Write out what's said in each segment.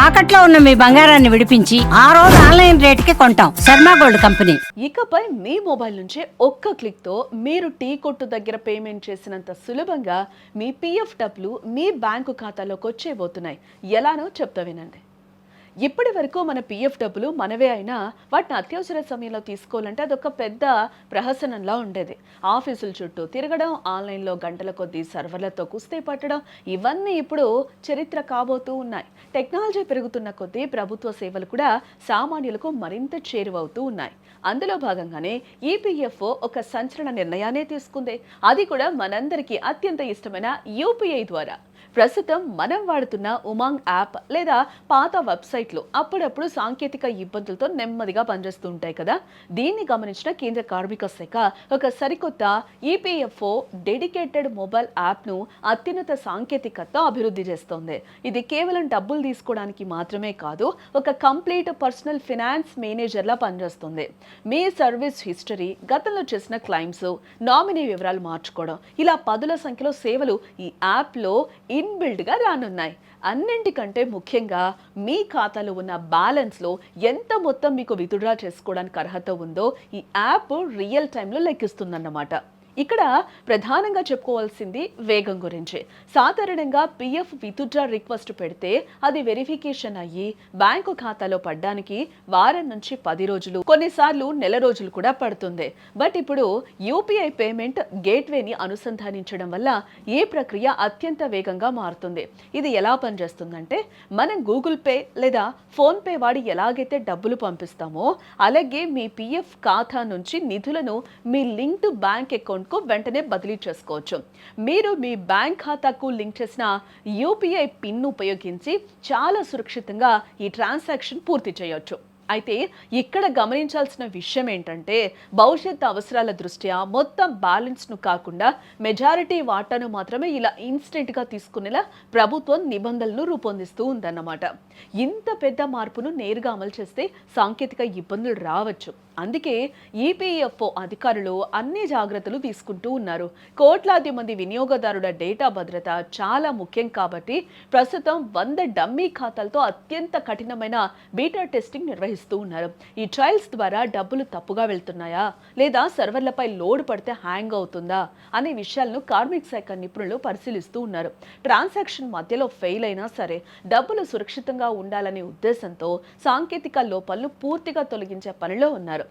తాకట్లో ఉన్న మీ బంగారాన్ని విడిపించి ఆ రోజు ఆన్లైన్ రేటుకి కొంటాం. Sharma gold company. ఇకపై మీ మొబైల్ నుంచే ఒక్క క్లిక్తో మీరు టీ కొట్టు దగ్గర పేమెంట్ చేసినంత సులభంగా మీ పిఎఫ్ డబ్బులు మీ బ్యాంకు ఖాతాలోకి వచ్చేబోతున్నాయి. ఎలానో చెప్తా వినండి. ఇప్పటి వరకు మన పిఎఫ్ డబ్బులు మనవే అయినా వాటిని అత్యవసర సమయంలో తీసుకోవాలంటే అదొక పెద్ద ప్రహసనంలా ఉండేది. ఆఫీసుల చుట్టూ తిరగడం, ఆన్లైన్లో గంటల కొద్దీ సర్వర్లతో కుస్తీ పట్టడం, ఇవన్నీ ఇప్పుడు చరిత్ర కాబోతూ ఉన్నాయి. టెక్నాలజీ పెరుగుతున్న కొద్దీ ప్రభుత్వ సేవలు కూడా సామాన్యులకు మరింత చేరువవుతూ ఉన్నాయి. అందులో భాగంగానే ఈపీఎఫ్ఓ ఒక సంచలన నిర్ణయాన్ని తీసుకుంది. అది కూడా మనందరికీ అత్యంత ఇష్టమైన యూపీఐ ద్వారా. ప్రస్తుతం మనం వాడుతున్న ఉమాంగ్ యాప్ లేదా పాత వెబ్సైట్లు అప్పుడప్పుడు సాంకేతిక ఇబ్బందులతో నెమ్మదిగా పనిచేస్తూ ఉంటాయి కదా. దీన్ని గమనించిన కేంద్ర కార్మిక శాఖ ఒక సరికొత్త ఈపీఎఫ్ఓ డెడికేటెడ్ మొబైల్ యాప్ను అత్యున్నత సాంకేతికతతో అభివృద్ధి చేస్తోంది. ఇది కేవలం డబ్బులు తీసుకోవడానికి మాత్రమే కాదు, ఒక కంప్లీట్ పర్సనల్ ఫినాన్స్ మేనేజర్లా పనిచేస్తుంది. మీ సర్వీస్ హిస్టరీ, గతంలో చేసిన క్లైమ్స్, నామినీ వివరాలు మార్చుకోవడం, ఇలా పదుల సంఖ్యలో సేవలు ఈ యాప్లో ఇన్బిల్డ్గా రానున్నాయి. అన్నింటికంటే ముఖ్యంగా మీ ఖాతాలో ఉన్న బ్యాలెన్స్లో ఎంత మొత్తం మీకు విత్డ్రా చేసుకోవడానికి అర్హత ఉందో ఈ యాప్ రియల్ టైంలో లెక్కిస్తుందన్నమాట. ఇక్కడ ప్రధానంగా చెప్పుకోవాల్సింది వేగం గురించి. సాధారణంగా పిఎఫ్ విత్డ్రా రిక్వెస్ట్ పెడితే అది వెరిఫికేషన్ అయ్యి బ్యాంకు ఖాతాలో పడ్డానికి వారం నుంచి 10 రోజులు, కొన్నిసార్లు నెల రోజులు కూడా పడుతుంది. బట్ ఇప్పుడు యూపీఐ పేమెంట్ గేట్వేని అనుసంధానించడం వల్ల ఈ ప్రక్రియ అత్యంత వేగంగా మారుతుంది. ఇది ఎలా పనిచేస్తుందంటే, మనం గూగుల్ పే లేదా ఫోన్ పే వాడి ఎలాగైతే డబ్బులు పంపిస్తామో అలాగే మీ పిఎఫ్ ఖాతా నుంచి నిధులను మీ లింక్డ్ బ్యాంక్ అకౌంట్ వెంటనే బదిలీ చేసుకోవచ్చు. మీరు మీ బ్యాంక్ ఖాతాకు లింక్ చేసిన యూపీఐ పిన్ ఉపయోగించి చాలా సురక్షితంగా ఈ ట్రాన్సాక్షన్ పూర్తి చేయొచ్చు. అయితే ఇక్కడ గమనించాల్సిన విషయం ఏంటంటే, భవిష్యత్ అవసరాల దృష్ట్యా మొత్తం బ్యాలెన్స్ను కాకుండా మెజారిటీ వాటాను మాత్రమే ఇలా ఇన్స్టెంట్గా తీసుకునేలా ప్రభుత్వం నిబంధనలను రూపొందిస్తూ ఉందన్నమాట. ఇంత పెద్ద మార్పును నేరుగా అమలు చేస్తే సాంకేతిక ఇబ్బందులు రావచ్చు. అందుకే ఈపీఎఫ్ఓ అధికారులు అన్ని జాగ్రత్తలు తీసుకుంటూ ఉన్నారు. కోట్లాది మంది వినియోగదారుల డేటా భద్రత చాలా ముఖ్యం కాబట్టి ప్రస్తుతం 100 డమ్మీ ఖాతాలతో అత్యంత కఠినమైన బీటా టెస్టింగ్ నిర్వహిస్తూ ఉన్నారు. ఈ ట్రయల్స్ ద్వారా డబ్బులు తప్పుగా వెళ్తున్నాయా లేదా సర్వర్లపై లోడ్ పడితే హ్యాంగ్ అవుతుందా అనే విషయాలను కార్మిక శాఖ నిపుణులు పరిశీలిస్తూ ఉన్నారు. ట్రాన్సాక్షన్ మధ్యలో ఫెయిల్ అయినా సరే డబ్బులు సురక్షితంగా ఉండాలనే ఉద్దేశంతో సాంకేతిక లోపాలను పూర్తిగా తొలగించే పనిలో ఉన్నారు.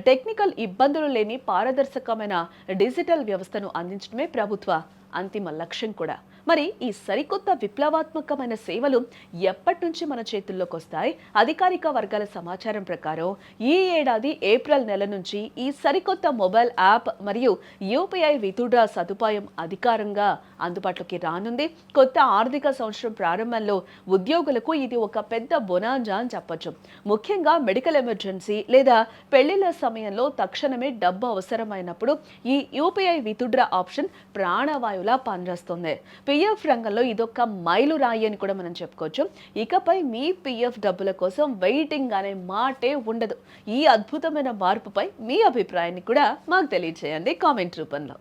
టెక్నికల్ ఇబ్బందులు లేని పారదర్శకమైన డిజిటల్ వ్యవస్థను అందించడమే ప్రభుత్వ అంతిమ లక్ష్యం కూడా. మరి ఈ సరికొత్త విప్లవాత్మకమైన సేవలు ఎప్పటి నుంచి మన చేతుల్లోకి వస్తాయి? అధికారిక వర్గాల సమాచారం ప్రకారం ఈ ఏడాది ఏప్రిల్ నెల నుంచి ఈ సరికొత్త మొబైల్ యాప్ మరియు యూపీఐ విత్డ్రా సదుపాయం అధికారంగా అందుబాటులోకి రానుంది. కొత్త ఆర్థిక సంవత్సరం ప్రారంభంలో ఉద్యోగులకు ఇది ఒక పెద్ద బొనాంజా అని చెప్పొచ్చు. ముఖ్యంగా మెడికల్ ఎమర్జెన్సీ లేదా పెళ్లిళ్ల సమయంలో తక్షణమే డబ్బు అవసరమైనప్పుడు ఈ యూపీఐ విత్డ్రా ఆప్షన్ ప్రాణవాయువులా పనిచేస్తుంది. పిఎఫ్ రంగంలో ఇదొక మైలురాయి అని కూడా మనం చెప్పుకోవచ్చు. ఇకపై మీ పిఎఫ్ డబ్బుల కోసం వెయిటింగ్ అనే మాటే ఉండదు. ఈ అద్భుతమైన మార్పుపై మీ అభిప్రాయాన్ని కూడా మాకు తెలియజేయండి కామెంట్ రూపంలో.